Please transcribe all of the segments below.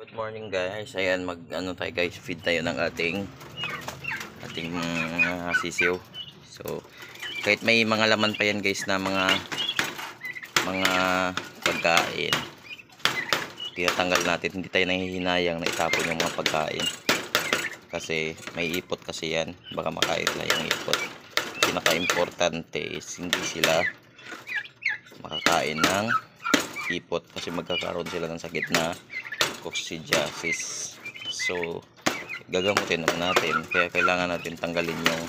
Good morning guys. Ayan, mag-ano tayo guys, feed tayo ng ating mga sisiw. So, kahit may mga laman pa yan guys na mga pagkain, tinatanggal natin. Hindi tayo nahihinayang na itapon yung mga pagkain. Kasi may ipot kasi yan. Baka makain na yung ipot. Pinaka-importante is hindi sila makakain ng ipot kasi magkakaroon sila ng sakit na coccidiosis. So gagamutin naman natin, kaya kailangan natin tanggalin yung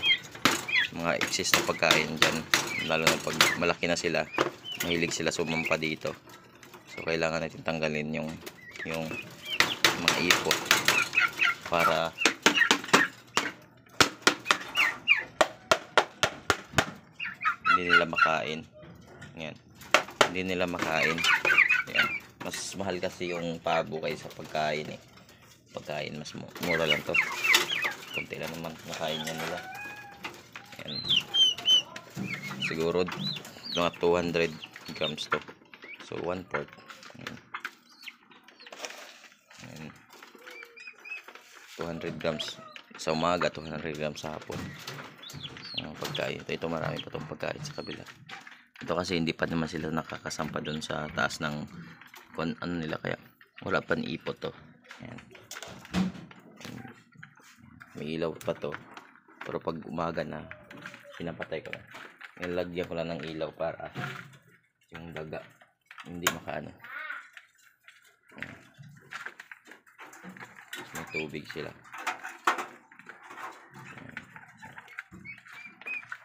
mga excess na pagkain dyan, lalo na pag malaki na sila, mahilig sila sumampa dito. So kailangan natin tanggalin yung mga ipot para hindi nila makain. Yan, hindi nila makain. Yan. Mas mahal kasi yung pabo kaysa pagkain eh. Pagkain mas mura lang to. Kunti lang naman nakain niya nila. Yan. Siguro mga 200 grams to. So 1/4. Yan. Yan. 200 grams sa umaga, 200 grams sa hapon. Pagkain. Ito marami pa tong pagkain sa kabila. Ito kasi hindi pa naman sila nakakasampa doon sa taas ng ano nila, kaya wala pa ni ipot to. Ayan. May ilaw pa to, pero pag umaga na pinapatay ko na. Nilagyan ko lang ng ilaw para yung daga hindi makaano. May tubig sila.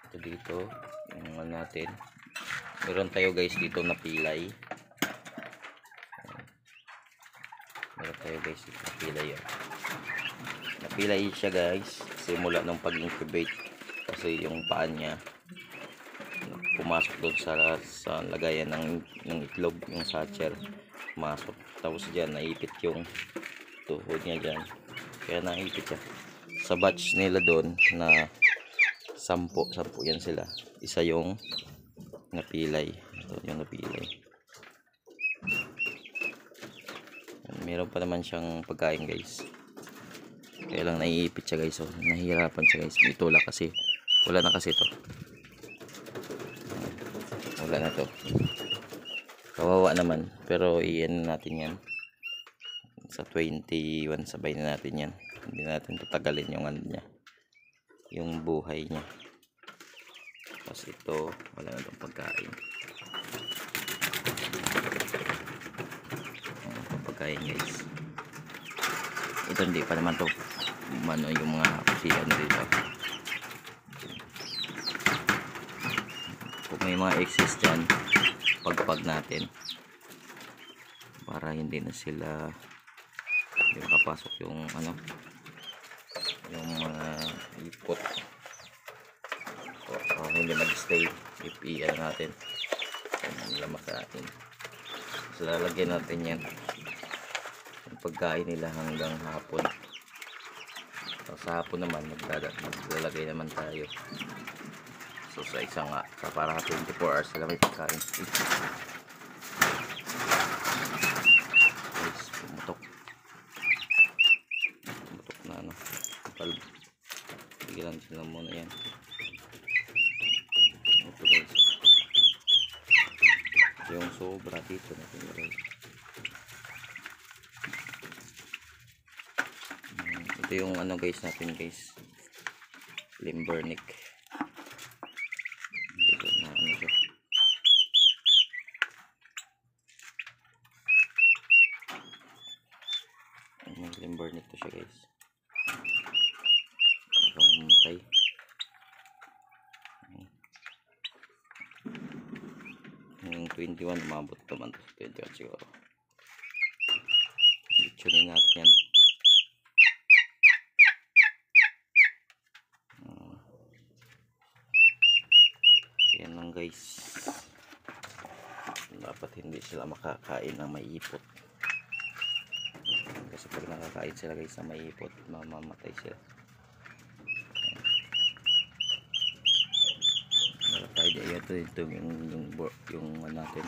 Ito dito yung ano natin. Meron tayo guys dito na pilay. Meron tayo guys dito na pilay yan. Napilay siya guys simula nung pag-incubate kasi yung paan niya pumasok doon sa lagayan ng itlog, yung satcher pumasok, tapos dyan naipit yung tuhod niya dyan, kaya naipit siya sa batch nila doon na 10 yan sila, isa yung napilay. Ito yung napilay. Meron pa naman siyang pagkain guys, kaya lang naiipit siya guys. So nahihirapan siya guys, itulak kasi wala na kasi to, wala na to, kawawa naman. Pero iyan natin yan sa 21, sabay na natin yan, hindi natin tatagalin yung ano niya, yung buhay niya. Tapos ito wala na itong pagkain. Pagkain guys, ito hindi pa naman to ano yung mga kusiyan dito. Kung may mga excess dyan, pagpag natin para hindi na sila, hindi makapasok yung ano, yung mga ipot, o hindi mag-stay if i-ano natin yung lamas natin. So lalagyan natin yan yung pagkain nila hanggang hapon. Sa hapon naman maglalagay naman tayo. So sa isang sa para 24 hours sila may pagkain. Guys, pumutok na ano, tigilan sila muna yan. Ito guys, yung sobra dito natin guys. Ito yung ano guys natin guys, limbernick. Dito na ano siya. Limbernick to siya guys. Mamatay. Yung 21 umabot naman to, 21 siguro. Litunin natin yan. Yan lang guys, dapat hindi sila makakain ng may ipot, kasi pag nakakain sila guys na may ipot, mamamatay sila. Meron tayo dito, ito yung natin,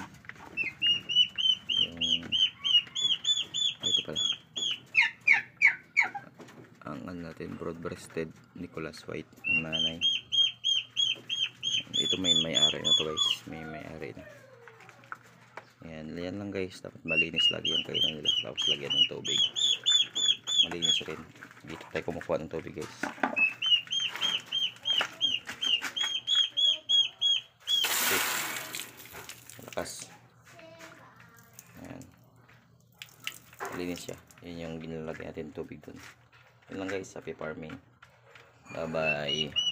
yung ito pala ano natin, broad-breasted Nicholas White ang nanay. Ito may-ari na to guys, may-ari na. Yan lang guys, dapat malinis lagi yung kainan nila, tapos lagyan ng tubig, malinis rin. Dito tayo kumukuha ng tubig guys. Okay. Malakas. Ayan, malinis siya. Yun yung ginalagay natin tubig dun. Yun lang guys, happy farming. Bye bye.